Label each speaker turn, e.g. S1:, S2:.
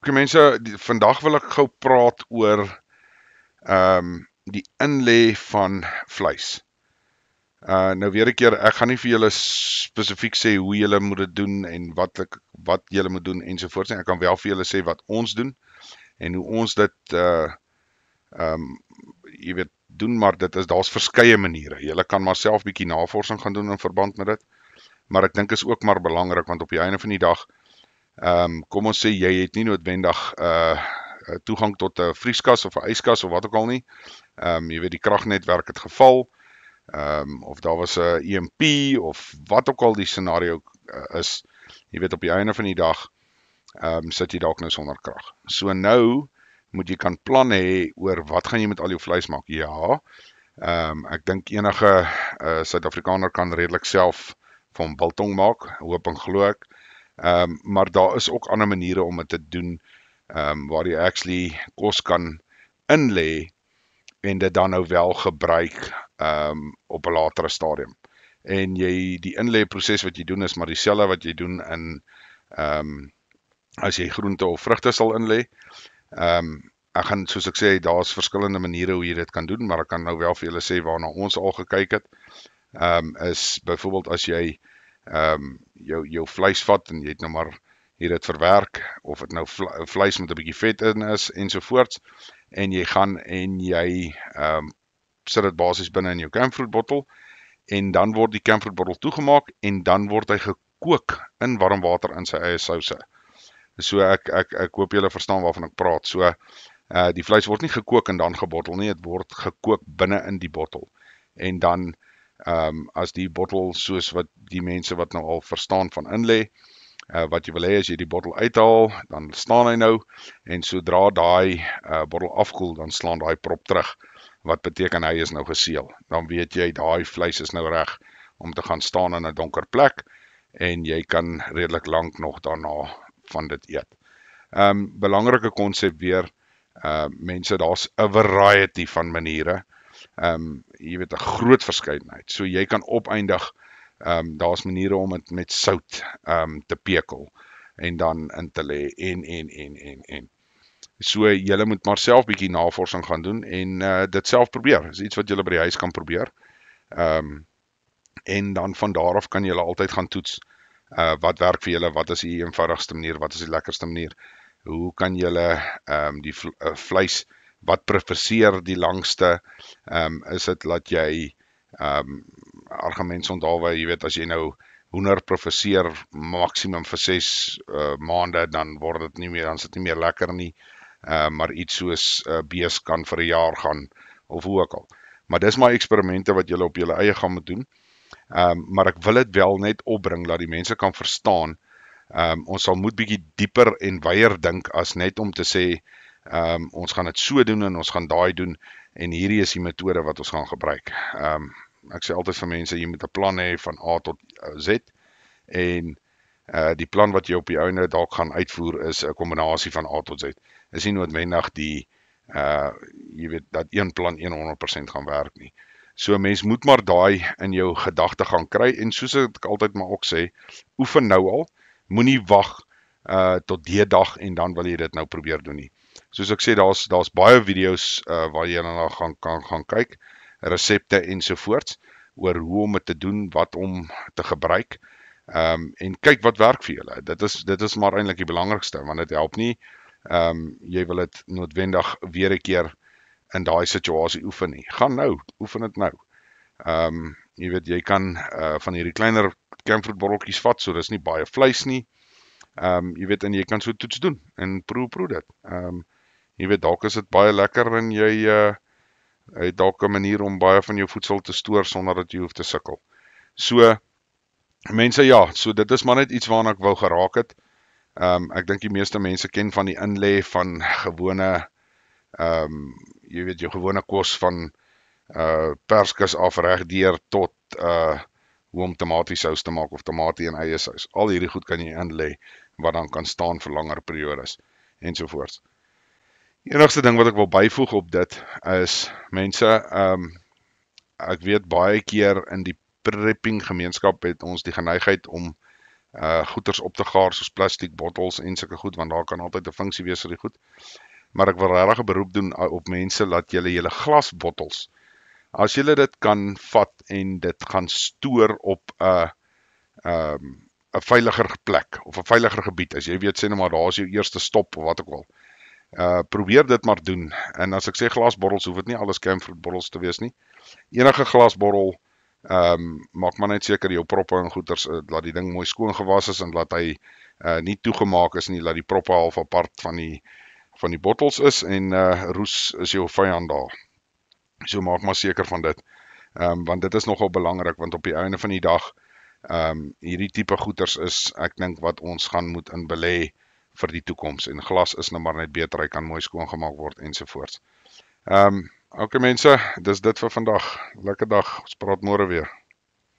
S1: Okay mense, vandag wil ek gou praat oor die inlê van vleis. Nou weer 'n keer, ek gaan nie vir julle spesifiek sê hoe julle moet dit doen en wat julle moet doen ensovoorts nie. Ek kan wel vir julle sê wat ons doen en hoe ons dit jy weet doen, maar daar's verskeie maniere. Julle kan maar self bietjie navorsing gaan doen in verband met dit. Maar ek dink is ook maar belangrik want op die einde van die dag kom ons sê jy het nie noodwendig toegang tot 'n vrieskas of 'n yskas of wat ook al nie. Jy weet die kragnetwerk het geval, of daar was 'n EMP of wat ook al die scenario is. Jy weet op die einde van die dag sit jy dalk nou sonder krag. So nou moet jy kan plan hê oor wat gaan jy met al jou vleis maak. Ja, ek dink enige Suid-Afrikaner kan redelik self van biltong maak, hoop en glo ek. Maar daar is ook ander maniere om dit te doen waar jy actually kos kan inlê en dit dan nou wel gebruik op 'n latere stadium. En die inlê proses wat jy doen is maar dieselfde wat jy doen in as jy groente of vrugte sal inlê. Ek gaan soos ek sê, daar's verskillende maniere hoe jy dit kan doen, maar ek kan nou wel vir julle sê waarna ons al gekyk het. Is byvoorbeeld as jy jou vleis vat en jy het nou maar hier dit verwerk, of dit nou vleis met 'n bietjie vet in is ensovoorts, en jy gaan en jy sit dit basies binne in jou camfruit bottel, en dan word die camfruit bottel toegemaak en dan word hy gekook in warm water in sy eie souse. So ek hoop julle verstaan waarvan ek praat. So die vleis word nie gekook en dan gebottel nie, dit word gekook binne in die bottel. En dan as die bottel, soos wat die mense wat nou al verstaan van inlê, wat jy wil hê as jy die bottel uithaal, dan staan hy nou, en sodra daai bottel afkoel, dan slaan daai prop terug, wat beteken hy is nou geseël. Dan weet jy, daai vleis is nou reg om te gaan staan in 'n donker plek, en jy kan redelik lank nog daarna van dit eet. Belangrike konsep weer, mense, daar's 'n variety van maniere, jy weet 'n groot verskeidenheid. So jy kan opeindig, daar's maniere om dit met sout te pekel en dan in te lê en. So julle moet maar self bietjie navorsing gaan doen en dit self probeer. Dis iets wat julle by die huis kan probeer. En dan van daar af kan julle altyd gaan toets. Wat werk vir julle? Wat is die eenvoudigste manier? Wat is die lekkerste manier? Hoe kan julle die vleis, wat prefereer die langste? Is dit dat jy argumente onthaalwe, jy weet, as jy nou hoender prefereer maksimum vir 6 maande, dan word dit nie meer, dan is dit nie meer lekker nie. Maar iets soos bees kan vir 'n jaar gaan, of hoe ook al. Maar dis maar eksperimente wat julle op julle eie gaan moet doen. Maar ek wil dit wel net opbring, dat die mense kan verstaan, ons sal moet bietjie dieper en wyer dink, as net om te sê, ons gaan dit so doen, en ons gaan daai doen, en hierdie is die metode wat ons gaan gebruik. Ek sê altyd vir mense, jy moet 'n plan hê van A tot Z, en die plan wat jy op die einde dalk gaan uitvoer, is 'n kombinasie van A tot Z. Is nie noodwendig jy weet, dat een plan 100% gaan werk nie. So mens moet maar daai in jou gedagte gaan kry, en soos ek altyd maar ook sê, oefen nou al, moenie wag tot die dag en dan wil jy dit nou probeer doen nie. Soos ek sê, daar's baie video's waar jy dan gaan kyk, resepte ensovoorts, oor hoe om dit te doen, wat om te gebruik, en kyk wat werk vir julle. Dit is maar eintlik die belangrikste, want dit help nie, jy wil dit noodwendig weer 'n keer in daai situasie oefen nie. Gaan nou, oefen dit nou. Jy weet, jy kan van hierdie kleiner camfruit botteltjies vat, so dis nie baie vleis nie. Jy weet, en jy kan so toets doen, en proe dit. Jy weet, dalk is dit baie lekker, en jy het dalk 'n manier om baie van jou voedsel te stoor, sonder dat jy hoef te sukkel. So, mense, ja, so dit is maar net iets waarna ek wou geraak het. Ek dink die meeste mense ken van die inlê van gewone, jy weet, jou gewone kos van perskus af reg deur tot hoe om tomatiesous te maak, of tamatie en eie sous. Al hierdie goed kan jy inlê, wat dan kan staan vir langer periodes, ensovoorts. Die enigste ding wat ek wil byvoeg op dit is, mense, ek weet baie keer in die prepping gemeenskap het ons die geneigheid om goeders op te gaar soos plastiek bottels en sulke goed, want daar kan altyd 'n funksie wees vir die goed. Maar ek wil regtig 'n beroep doen op mense dat julle glasbottels, as julle dit kan vat en dit gaan stoor op 'n veiliger plek of 'n veiliger gebied, as jy weet, sê nou maar daar is jou eerste stop of wat ook al. Probeer dit maar doen. En as ek sê glasbottels, hoef dit nie alles camfruitbottels te wees nie. Enige glasbottel, maak maar net seker jou proppe en goeders, laat die ding mooi skoon gewas is en laat hy nie toegemaak is nie, laat die proppe half apart van die bottels is en roes is jou vyand daar. So maak maar seker van dit. Want dit is nogal belangrik, want op die einde van die dag, hierdie tipe goeders is, ek dink wat ons gaan moet in belê vir die toekoms, en glas is nou maar net beter, hy kan mooi skoongemaak word ensovoorts. Okay mense, dis dit vir vandag. Lekker dag, ons praat môre weer.